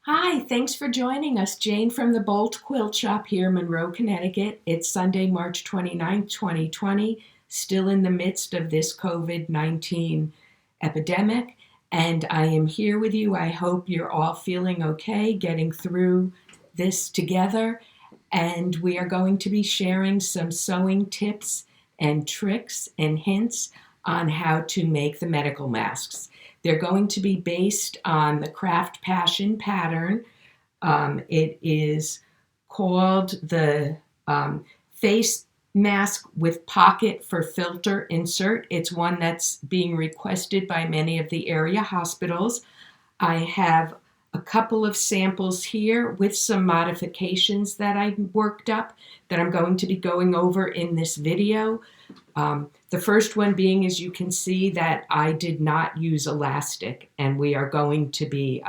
Hi, thanks for joining us. Jane from the Bolt Quilt Shop here in Monroe, Connecticut. It's Sunday, March 29th, 2020, still in the midst of this COVID-19 epidemic, and I am here with you. I hope you're all feeling okay, getting through this together, and we are going to be sharing some sewing tips and tricks and hints on how to make the medical masks. They're going to be based on the Craft Passion pattern. It is called the face mask with pocket for filter insert. It's one that's being requested by many of the area hospitals. I have a couple of samples here with some modifications that I worked up that I'm going to be going over in this video. The first one being, as you can see, that I did not use elastic, and we are going to be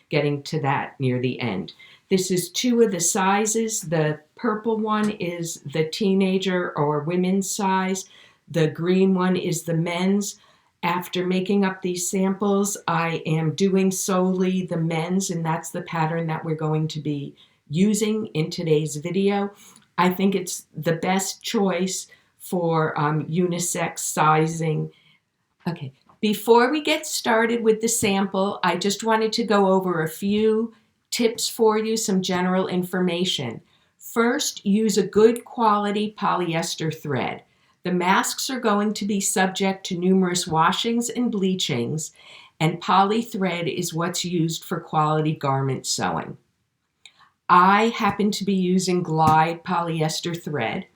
getting to that near the end. This is two of the sizes. The purple one is the teenager or women's size. The green one is the men's. After making up these samples, I am doing solely the men's, and that's the pattern that we're going to be using in today's video. I think it's the best choice for unisex sizing. Okay, before we get started with the sample, I just wanted to go over a few tips for you, some general information. First, use a good quality polyester thread. The masks are going to be subject to numerous washings and bleachings, and poly thread is what's used for quality garment sewing. I happen to be using Glide polyester thread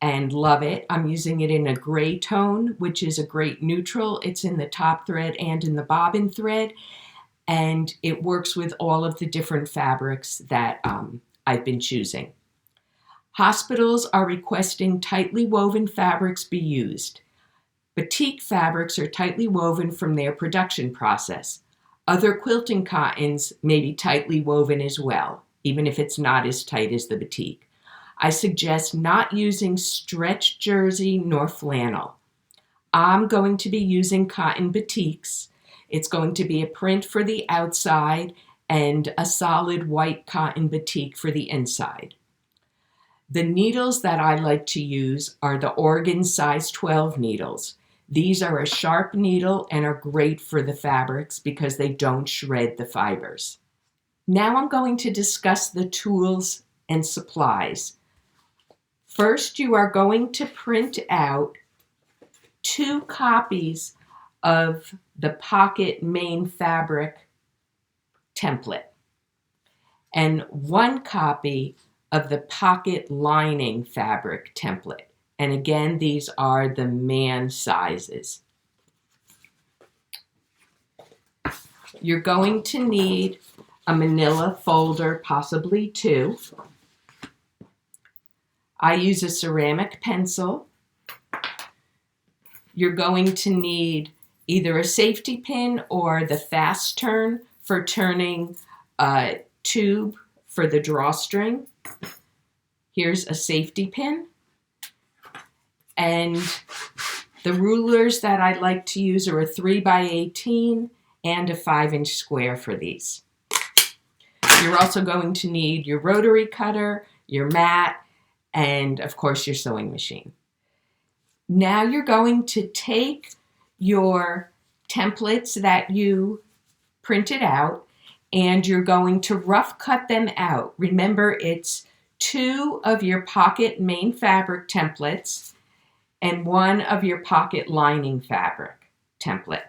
and love it. I'm using it in a gray tone, which is a great neutral. It's in the top thread and in the bobbin thread, and it works with all of the different fabrics that I've been choosing. Hospitals are requesting tightly woven fabrics be used. Batik fabrics are tightly woven from their production process. Other quilting cottons may be tightly woven as well, even if it's not as tight as the batik. I suggest not using stretch jersey nor flannel. I'm going to be using cotton batiks. It's going to be a print for the outside and a solid white cotton batik for the inside. The needles that I like to use are the Oregon size 12 needles. These are a sharp needle and are great for the fabrics because they don't shred the fibers. Now I'm going to discuss the tools and supplies. First, you are going to print out 2 copies of the pocket main fabric template and 1 copy of the pocket lining fabric template. And again, these are the man sizes. You're going to need a manila folder, possibly 2. I use a ceramic pencil. You're going to need either a safety pin or the fast turn for turning a tube for the drawstring. Here's a safety pin. And the rulers that I like to use are a 3x18 and a 5-inch square for these. You're also going to need your rotary cutter, your mat, and of course your sewing machine. Now you're going to take your templates that you printed out and you're going to rough cut them out. Remember, it's 2 of your pocket main fabric templates and 1 of your pocket lining fabric template.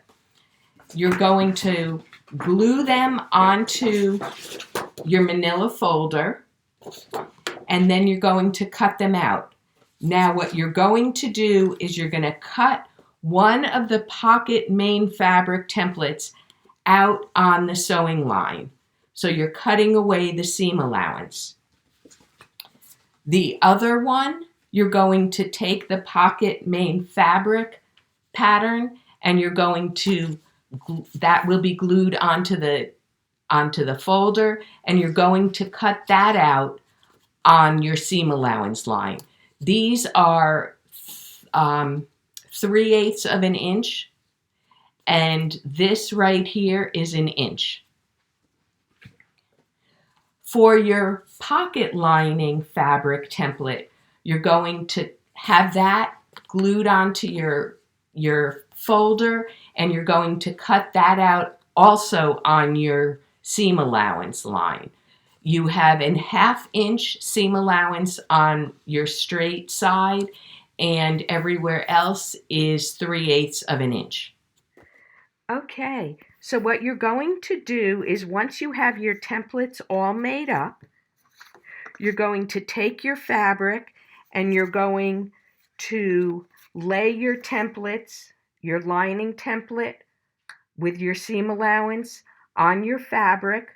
You're going to glue them onto your manila folder, and then you're going to cut them out. Now what you're going to do is you're going to cut 1 of the pocket main fabric templates out on the sewing line. So you're cutting away the seam allowance. The other one, you're going to take the pocket main fabric pattern and you're going to, that will be glued onto the folder, and you're going to cut that out on your seam allowance line. These are 3/8 of an inch, and this right here is an inch. For your pocket lining fabric template, you're going to have that glued onto your folder, and you're going to cut that out also on your seam allowance line. You have a 1/2 inch seam allowance on your straight side, and everywhere else is 3/8 of an inch. Okay, so what you're going to do is, once you have your templates all made up, you're going to take your fabric and you're going to lay your templates, your lining template with your seam allowance on your fabric.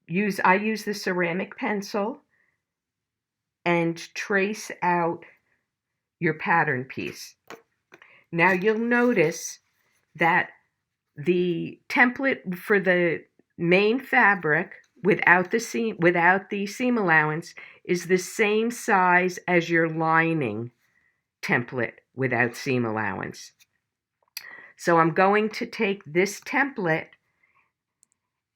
I use the ceramic pencil and trace out your pattern piece. Now you'll notice that the template for the main fabric without the seam allowance is the same size as your lining template without seam allowance. So I'm going to take this template,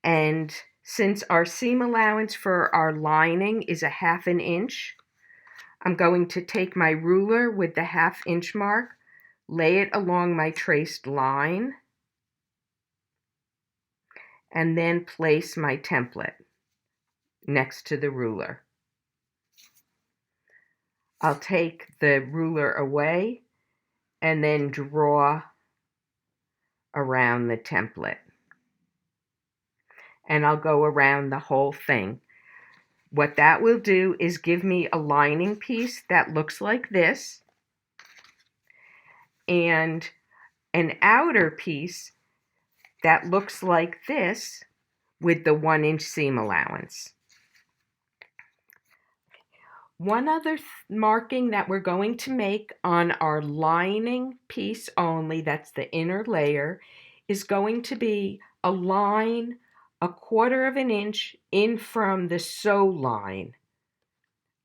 and since our seam allowance for our lining is a 1/2 inch, I'm going to take my ruler with the 1/2 inch mark, lay it along my traced line, and then place my template next to the ruler. I'll take the ruler away and then draw around the template. And I'll go around the whole thing. What that will do is give me a lining piece that looks like this, and an outer piece that looks like this with the 1 inch seam allowance. One other marking that we're going to make on our lining piece only, that's the inner layer, is going to be a line 1/4 of an inch in from the sew line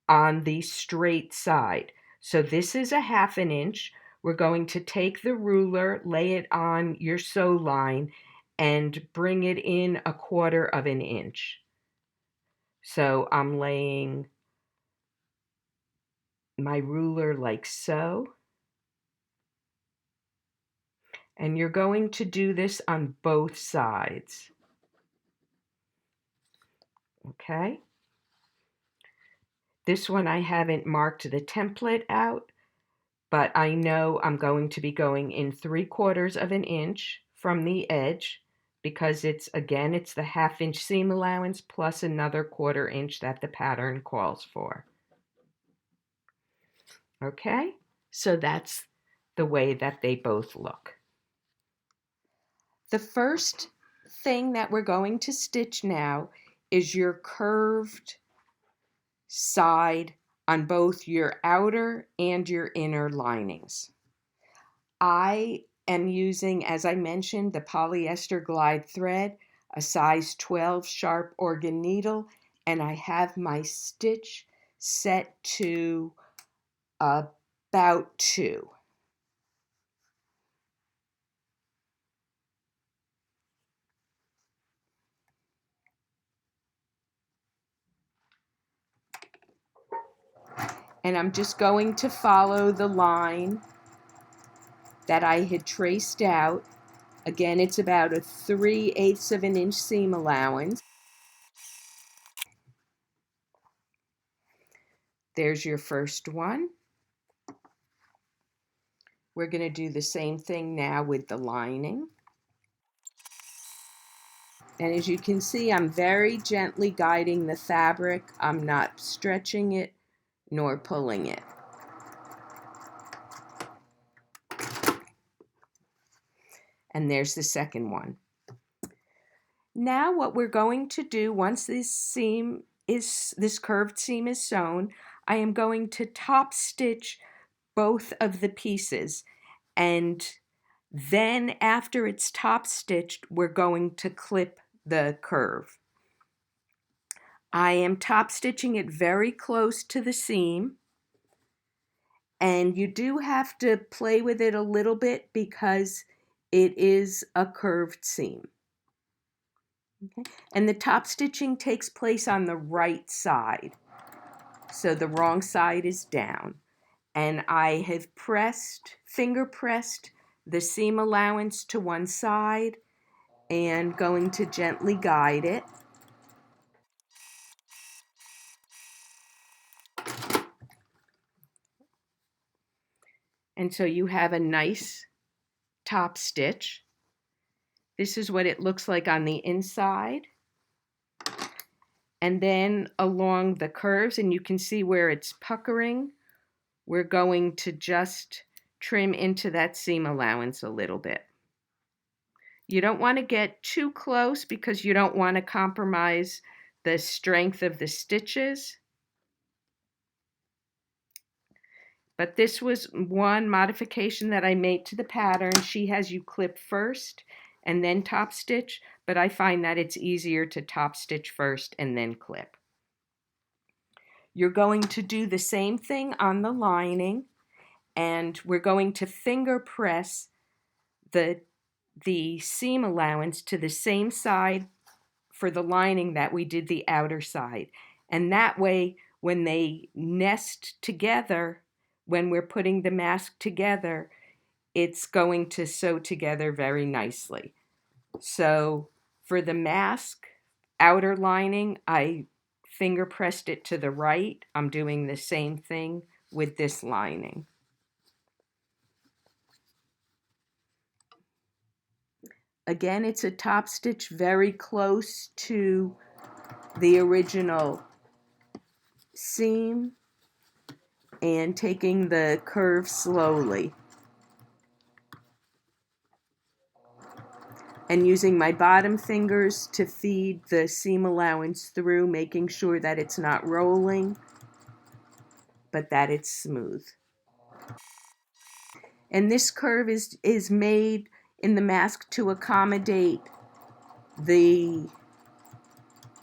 on the straight side. So this is a 1/2 inch. We're going to take the ruler, lay it on your sew line, and bring it in 1/4 of an inch. So I'm laying my ruler like so. And you're going to do this on both sides. Okay? This one I haven't marked the template out, but I know I'm going to be going in 3/4 of an inch from the edge, because it's the 1/2 inch seam allowance plus another 1/4 inch that the pattern calls for. Okay? So that's the way that they both look. The first thing that we're going to stitch now is your curved side on both your outer and your inner linings. I am using, as I mentioned, the polyester glide thread, a size 12 sharp organ needle, and I have my stitch set to about 2. And I'm just going to follow the line that I had traced out. Again, it's about a 3/8 of an inch seam allowance. There's your first one. We're going to do the same thing now with the lining. And as you can see, I'm very gently guiding the fabric. I'm not stretching it nor pulling it. And there's the second one. Now what we're going to do, once this curved seam is sewn, I am going to top stitch both of the pieces, and then after it's top stitched, we're going to clip the curve. I am top stitching it very close to the seam, and you do have to play with it a little bit because it is a curved seam. Okay. And the top stitching takes place on the right side. So the wrong side is down. And I have finger pressed the seam allowance to one side and going to gently guide it. And so you have a nice top stitch. This is what it looks like on the inside. And then along the curves, and you can see where it's puckering, we're going to just trim into that seam allowance a little bit. You don't want to get too close because you don't want to compromise the strength of the stitches. But this was one modification that I made to the pattern. She has you clip first and then top stitch, but I find that it's easier to top stitch first and then clip. You're going to do the same thing on the lining, and we're going to finger press the seam allowance to the same side for the lining that we did the outer side. And that way, when they nest together, when we're putting the mask together, it's going to sew together very nicely. So for the mask outer lining, I finger pressed it to the right. I'm doing the same thing with this lining. Again, it's a top stitch very close to the original seam and taking the curve slowly. And using my bottom fingers to feed the seam allowance through, making sure that it's not rolling, but that it's smooth. And this curve is made in the mask to accommodate the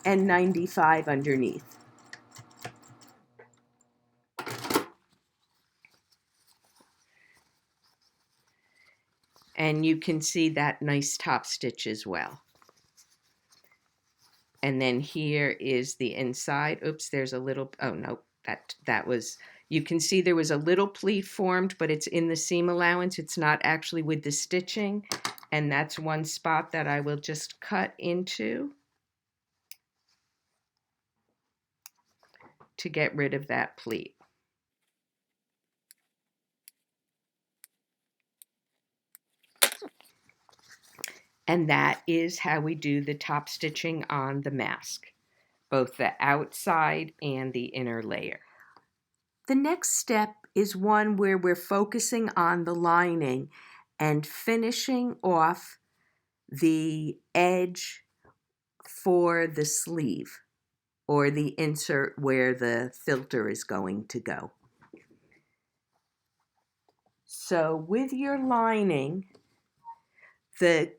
N95 underneath. And you can see that nice top stitch as well. And then here is the inside. Oops, there's a little, oh no, that was, you can see there was a little pleat formed, but it's in the seam allowance. It's not actually with the stitching. And that's one spot that I will just cut into to get rid of that pleat. And that is how we do the top stitching on the mask, both the outside and the inner layer. The next step is one where we're focusing on the lining and finishing off the edge for the sleeve or the insert where the filter is going to go. So with your lining, the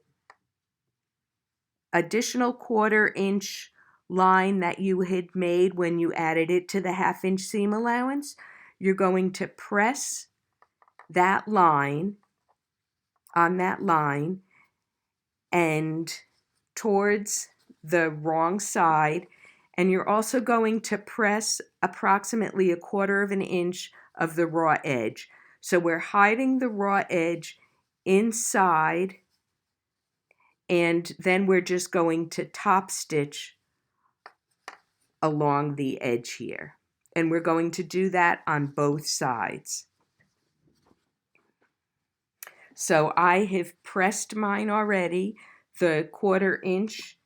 additional 1/4 inch line that you had made when you added it to the 1/2 inch seam allowance, you're going to press that line on that line and towards the wrong side, and you're also going to press approximately 1/4 of an inch of the raw edge. So we're hiding the raw edge inside, and then we're just going to top stitch along the edge here. And we're going to do that on both sides. So I have pressed mine already. The 1/4 inch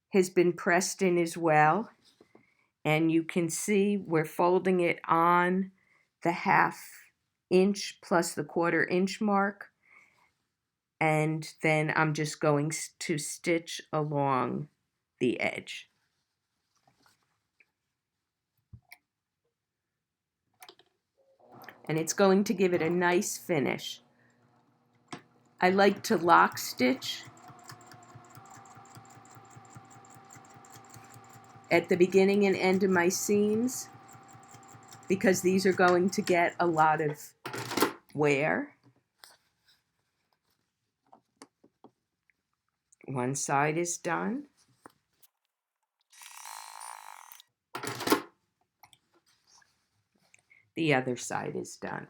has been pressed in as well. And you can see we're folding it on the 1/2 inch plus the 1/4 inch mark. And then I'm just going to stitch along the edge. And it's going to give it a nice finish. I like to lock stitch at the beginning and end of my seams because these are going to get a lot of wear One side is done. The other side is done.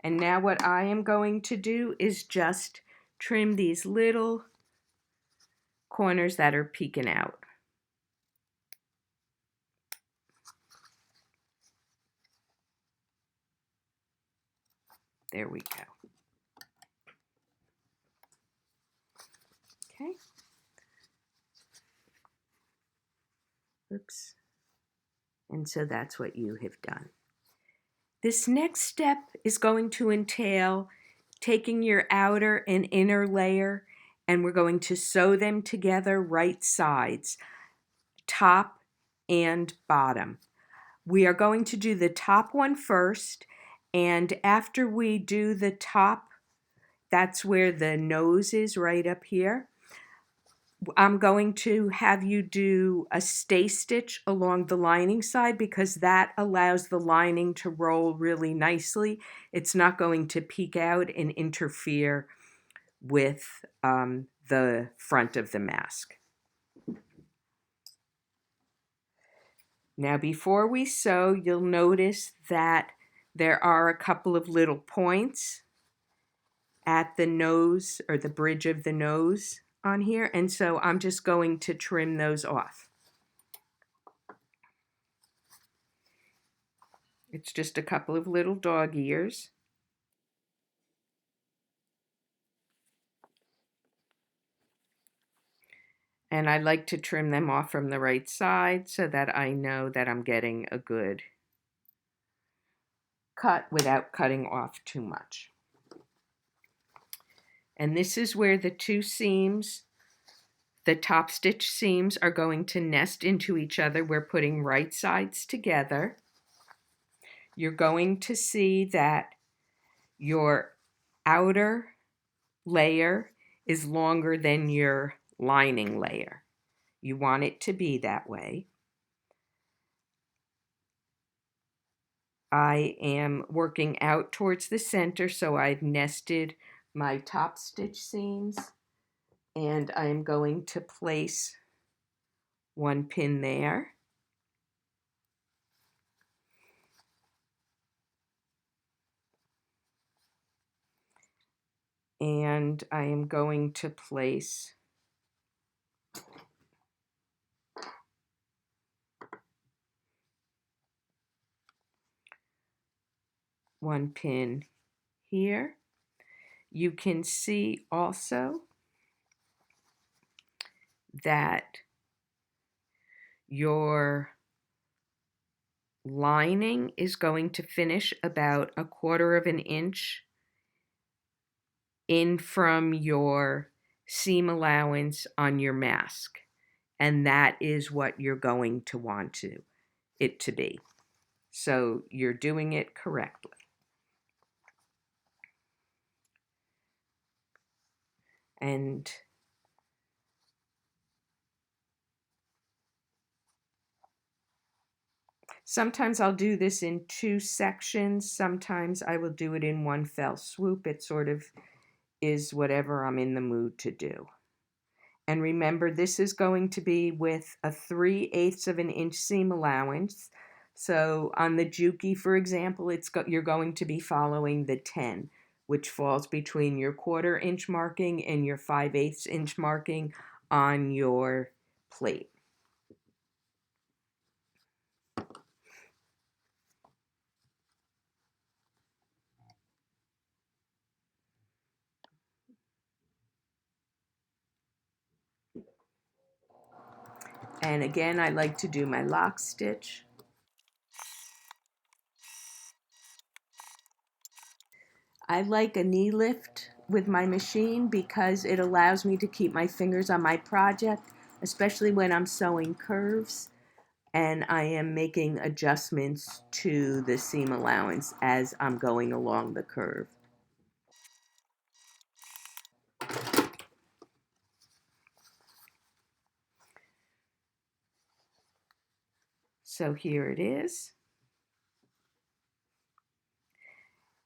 And now what I am going to do is just trim these little corners that are peeking out. There we go. Okay. Oops. And so that's what you have done. This next step is going to entail taking your outer and inner layer, and we're going to sew them together right sides, top and bottom. We are going to do the top one first, and after we do the top, that's where the nose is, right up here. I'm going to have you do a stay stitch along the lining side because that allows the lining to roll really nicely. It's not going to peek out and interfere with the front of the mask. Now before we sew, you'll notice that there are a couple of little points at the nose or the bridge of the nose on here, and so I'm just going to trim those off. It's just a couple of little dog ears. And I like to trim them off from the right side so that I know that I'm getting a good cut without cutting off too much. And this is where the two seams, the top stitch seams, are going to nest into each other. We're putting right sides together. You're going to see that your outer layer is longer than your lining layer. You want it to be that way. I am working out towards the center, so I've nested my top stitch seams, and I'm going to place one pin there. And I am going to place one pin here. You can see also that your lining is going to finish about 1/4 of an inch in from your seam allowance on your mask. And that is what you're going to want it to be. So you're doing it correctly. And sometimes I'll do this in 2 sections. Sometimes I will do it in one fell swoop. It sort of is whatever I'm in the mood to do. And remember, this is going to be with a 3/8 of an inch seam allowance. So on the Juki, for example, you're going to be following the 10, which falls between your 1/4 inch marking and your 5/8 inch marking on your plate. And again, I like to do my lock stitch. I like a knee lift with my machine because it allows me to keep my fingers on my project, especially when I'm sewing curves and I am making adjustments to the seam allowance as I'm going along the curve. So here it is.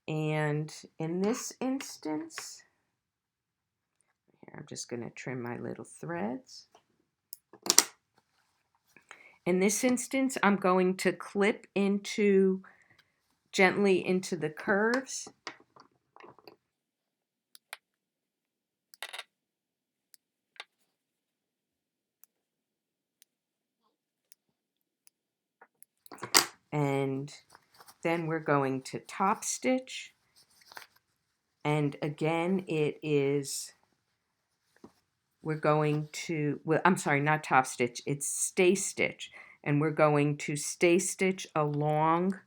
And in this instance, here, I'm just going to trim my little threads. In this instance, I'm going to clip gently into the curves. And then we're going to top stitch. And again, we're going to, well, I'm sorry, not top stitch, it's stay stitch. And we're going to stay stitch along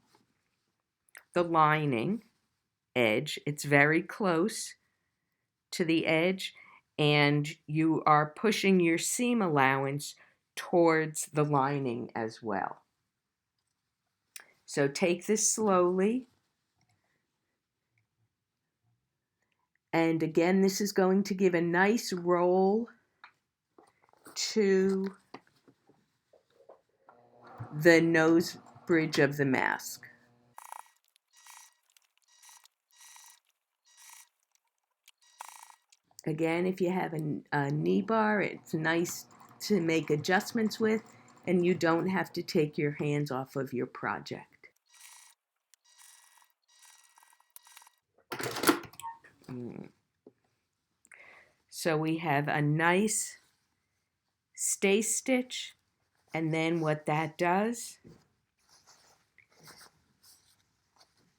the lining edge. It's very close to the edge, and you are pushing your seam allowance towards the lining as well. So take this slowly. And again, this is going to give a nice roll to the nose bridge of the mask. Again, if you have a knee bar, it's nice to make adjustments with, and you don't have to take your hands off of your project. So we have a nice stay stitch, and then what that does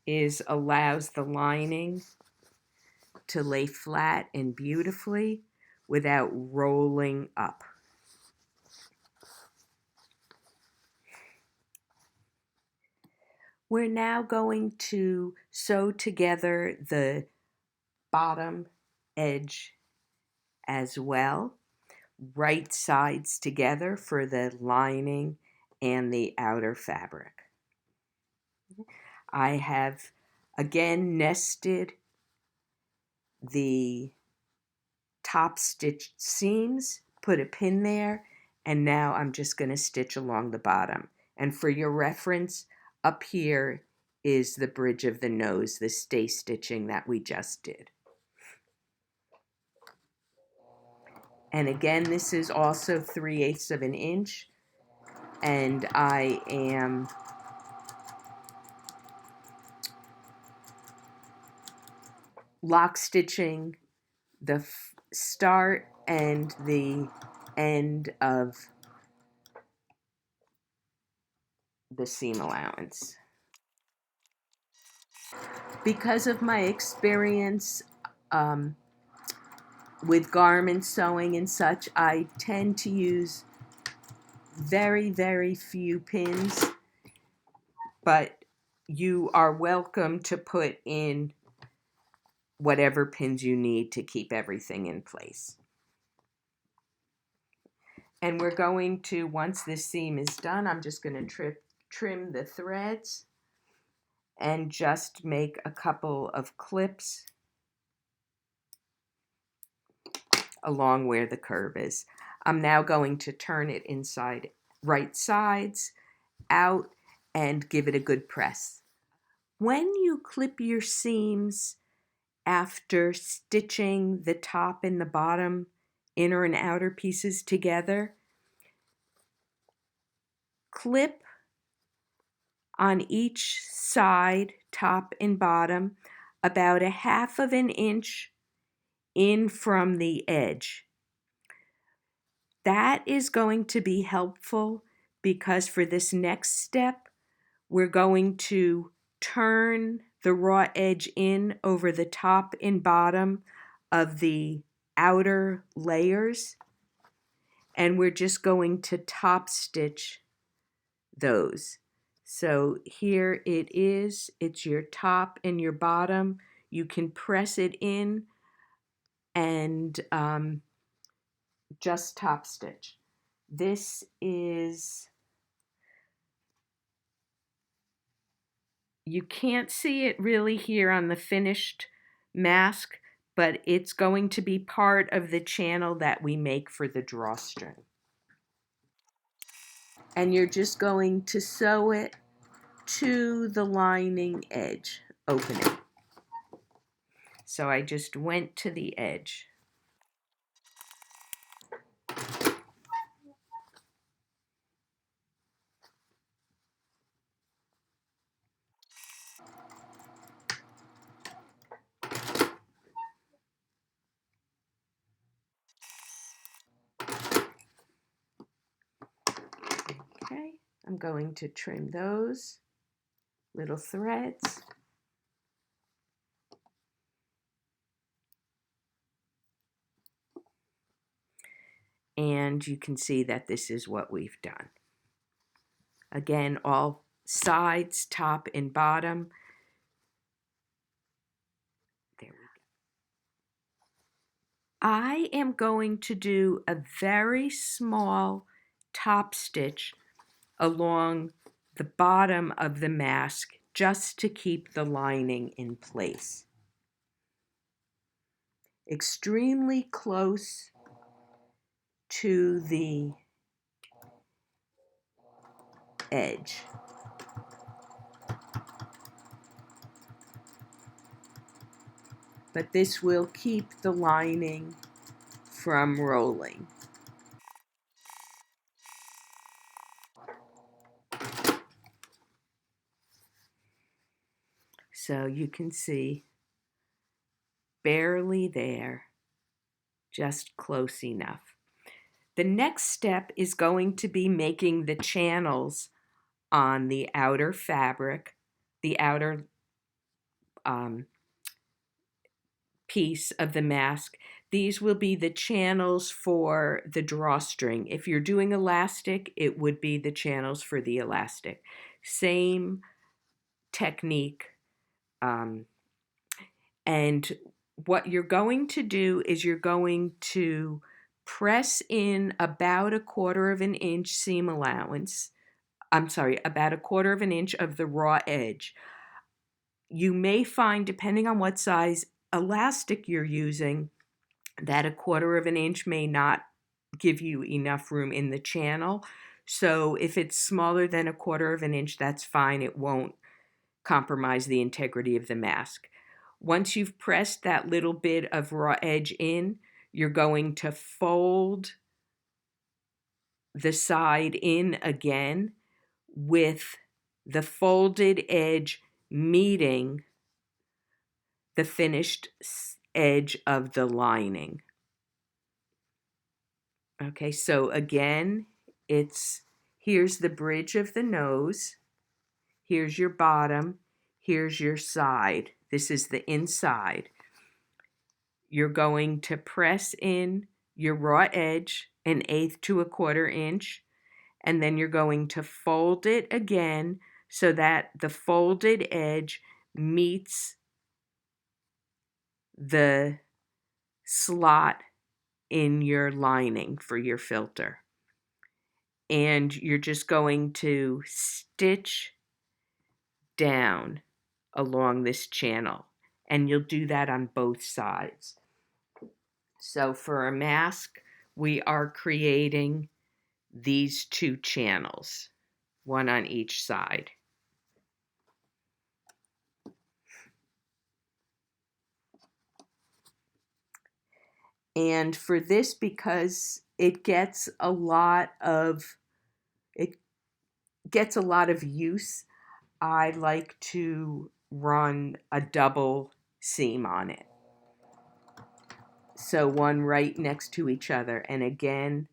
is allows the lining to lay flat and beautifully without rolling up. We're now going to sew together the bottom edge as well, right sides together for the lining and the outer fabric. I have again nested the top stitched seams, put a pin there, and now I'm just going to stitch along the bottom. And for your reference, up here is the bridge of the nose, the stay stitching that we just did. And again, this is also 3/8 of an inch, and I am lock stitching the start and the end of the seam allowance. Because of my experience with garment sewing and such, I tend to use very, very few pins, but you are welcome to put in whatever pins you need to keep everything in place. And we're going to, once this seam is done, I'm just going to trim the threads and just make a couple of clips along where the curve is. I'm now going to turn it inside right sides out and give it a good press. When you clip your seams after stitching the top and the bottom inner and outer pieces together, clip on each side, top and bottom, about 1/2 of an inch in from the edge. That is going to be helpful because for this next step, we're going to turn the raw edge in over the top and bottom of the outer layers, and we're just going to top stitch those. So here it is, it's your top and your bottom. You can press it in and just top stitch. This is, you can't see it really here on the finished mask, but it's going to be part of the channel that we make for the drawstring. And you're just going to sew it to the lining edge opening. So I just went to the edge. I'm going to trim those little threads. And you can see that this is what we've done. Again, all sides, top and bottom. There we go. I am going to do a very small top stitch along the bottom of the mask just to keep the lining in place. Extremely close to the edge. But this will keep the lining from rolling. So you can see barely there, just close enough. The next step is going to be making the channels on the outer fabric, the outer piece of the mask. These will be the channels for the drawstring. If you're doing elastic, it would be the channels for the elastic. Same technique. And what you're going to do is you're going to press in about 1/4 of an inch seam allowance. I'm sorry, about 1/4 of an inch of the raw edge. You may find, depending on what size elastic you're using, that 1/4 of an inch may not give you enough room in the channel. So if it's smaller than 1/4 of an inch, that's fine. It won't compromise the integrity of the mask. Once you've pressed that little bit of raw edge in, you're going to fold the side in again with the folded edge meeting the finished edge of the lining. Okay, so again, here's the bridge of the nose, here's your bottom, here's your side. This is the inside. You're going to press in your raw edge 1/8 to 1/4 inch, and then you're going to fold it again so that the folded edge meets the slot in your lining for your filter. And you're just going to stitch down along this channel, and you'll do that on both sides. So for a mask, we are creating these 2 channels, one on each side. And for this, because it gets a lot of use, I like to run a double seam on it. So one right next to each other. And again,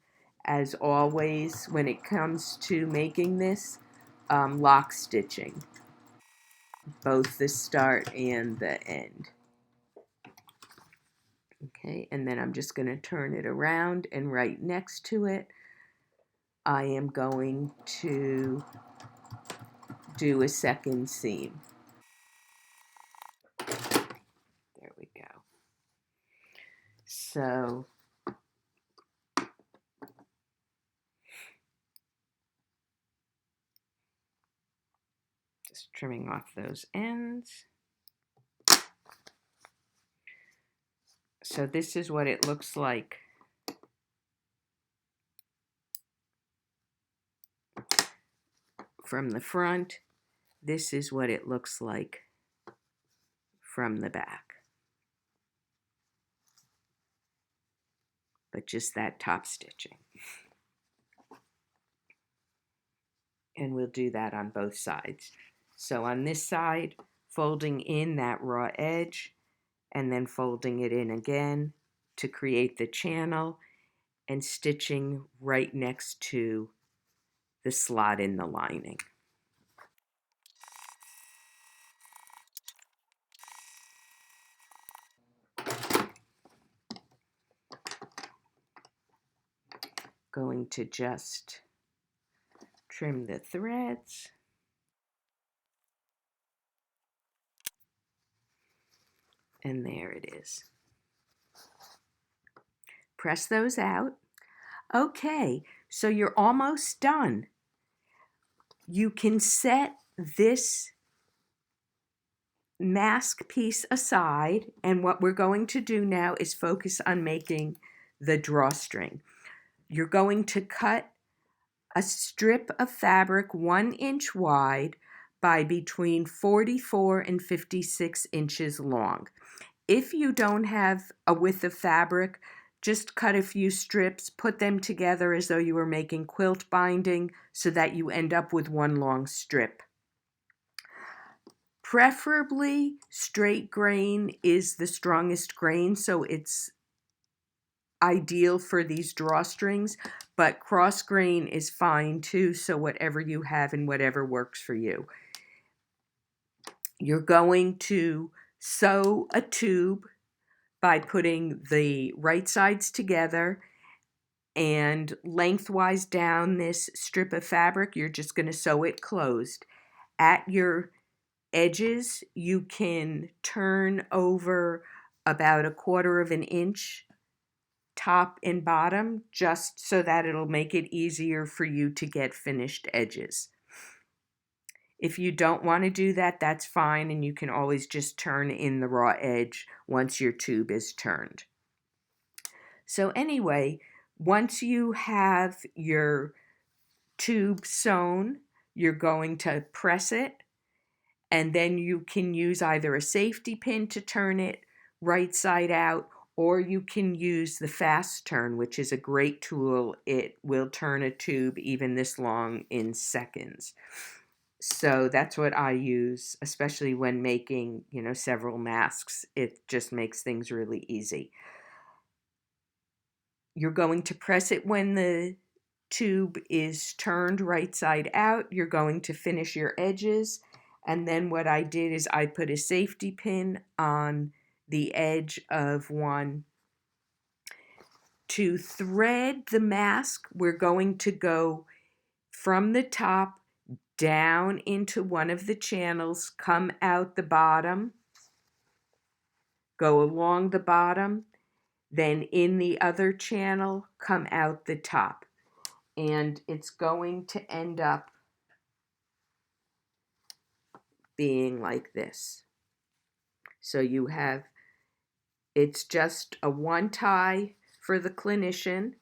as always, when it comes to making this, lock stitching, both the start and the end. Okay, and then I'm just going to turn it around, and right next to it, I am going to do a second seam. There we go. So just trimming off those ends. So this is what it looks like from the front. This is what it looks like from the back. But just that top stitching. And we'll do that on both sides. So on this side, folding in that raw edge, and then folding it in again to create the channel, and stitching right next to the slot in the lining. Going to just trim the threads. And there it is. Press those out. Okay, so you're almost done. You can set this mask piece aside, and what we're going to do now is focus on making the drawstring. You're going to cut a strip of fabric 1 inch wide by between 44 and 56 inches long. If you don't have a width of fabric, just cut a few strips, put them together as though you were making quilt binding so that you end up with one long strip. Preferably straight grain is the strongest grain, so it's ideal for these drawstrings, but cross grain is fine too, so whatever you have and whatever works for you. You're going to sew a tube by putting the right sides together and lengthwise down this strip of fabric. You're just going to sew it closed. At your edges, you can turn over about 1/4 of an inch top and bottom, just so that it'll make it easier for you to get finished edges. If you don't want to do that, that's fine, and you can always just turn in the raw edge once your tube is turned. So anyway, once you have your tube sewn, you're going to press it, and then you can use either a safety pin to turn it right side out, or you can use the fast turn, which is a great tool. It will turn a tube even this long in seconds. So that's what I use, especially when making, several masks. It just makes things really easy. You're going to press it when the tube is turned right side out. You're going to finish your edges. And then what I did is I put a safety pin on the edge of one. To thread the mask, we're going to go from the top down into one of the channels, come out the bottom, go along the bottom, then in the other channel, come out the top. And it's going to end up being like this. So you have, it's just a one tie for the clinician.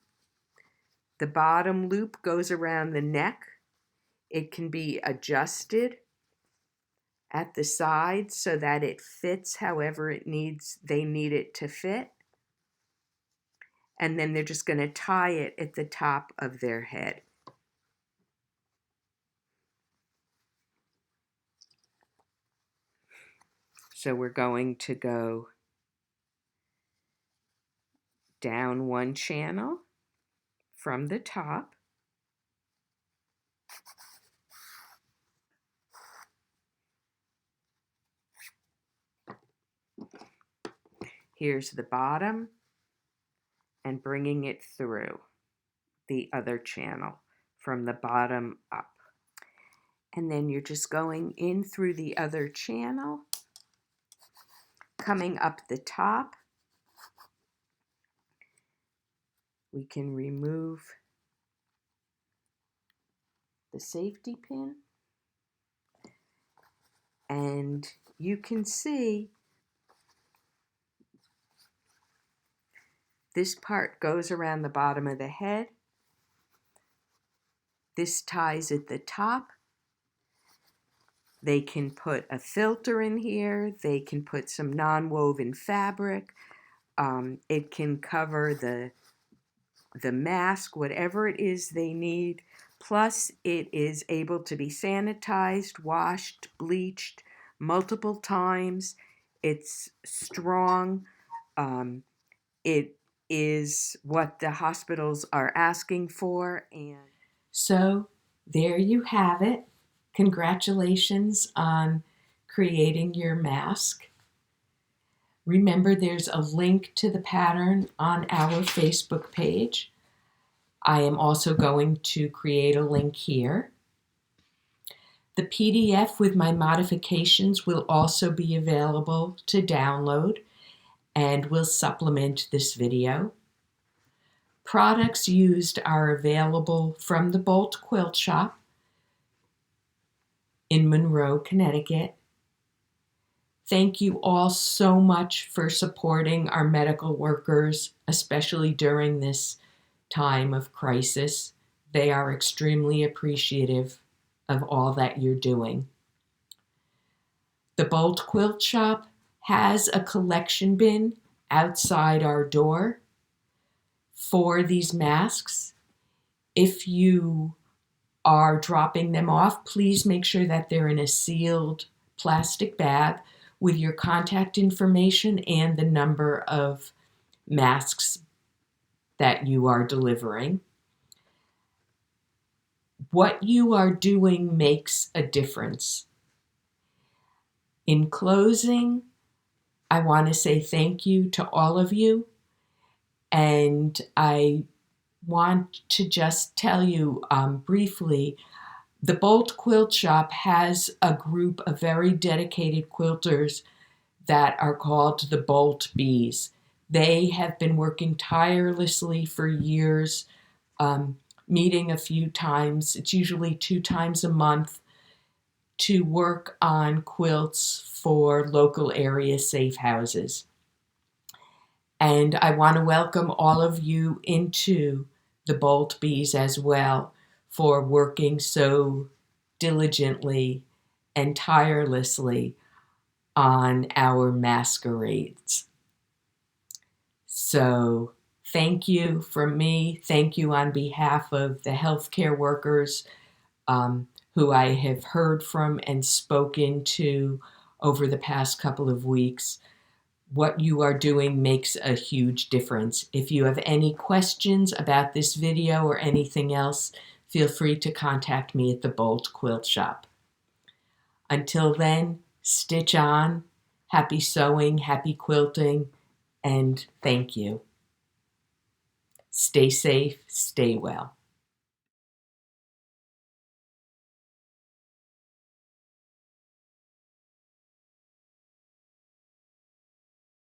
The bottom loop goes around the neck. It can be adjusted at the sides so that it fits however they need it to fit. And then they're just going to tie it at the top of their head. So we're going to go down one channel from the top. Here's the bottom, and bringing it through the other channel from the bottom up. And then you're just going in through the other channel, coming up the top. We can remove the safety pin, and you can see this part goes around the bottom of the head. This ties at the top. They can put a filter in here. They can put some non-woven fabric. It can cover the mask, whatever it is they need. Plus, it is able to be sanitized, washed, bleached multiple times. It's strong. It is what the hospitals are asking for. And so There you have it. Congratulations on creating your mask. Remember, there's a link to the pattern on our Facebook page. I am also going to create a link here. The PDF with my modifications will also be available to download and will supplement this video. Products used are available from the Bolt Quilt Shop in Monroe, Connecticut. Thank you all so much for supporting our medical workers, especially during this time of crisis. They are extremely appreciative of all that you're doing. The Bolt Quilt Shop has a collection bin outside our door for these masks. If you are dropping them off, please make sure that they're in a sealed plastic bag with your contact information and the number of masks that you are delivering. What you are doing makes a difference. In closing, I want to say thank you to all of you, and I want to just tell you briefly, the Bolt Quilt Shop has a group of very dedicated quilters that are called the Bolt Bees. They have been working tirelessly for years, meeting a few times, it's usually 2 times a month, to work on quilts for local area safe houses. And I want to welcome all of you into the Bolt Bees as well for working so diligently and tirelessly on our masquerades. So thank you from me. Thank you on behalf of the healthcare workers who I have heard from and spoken to over the past couple of weeks. What you are doing makes a huge difference. If you have any questions about this video or anything else, feel free to contact me at the Bolt Quilt Shop. Until then, stitch on, happy sewing, happy quilting, and thank you. Stay safe, stay well.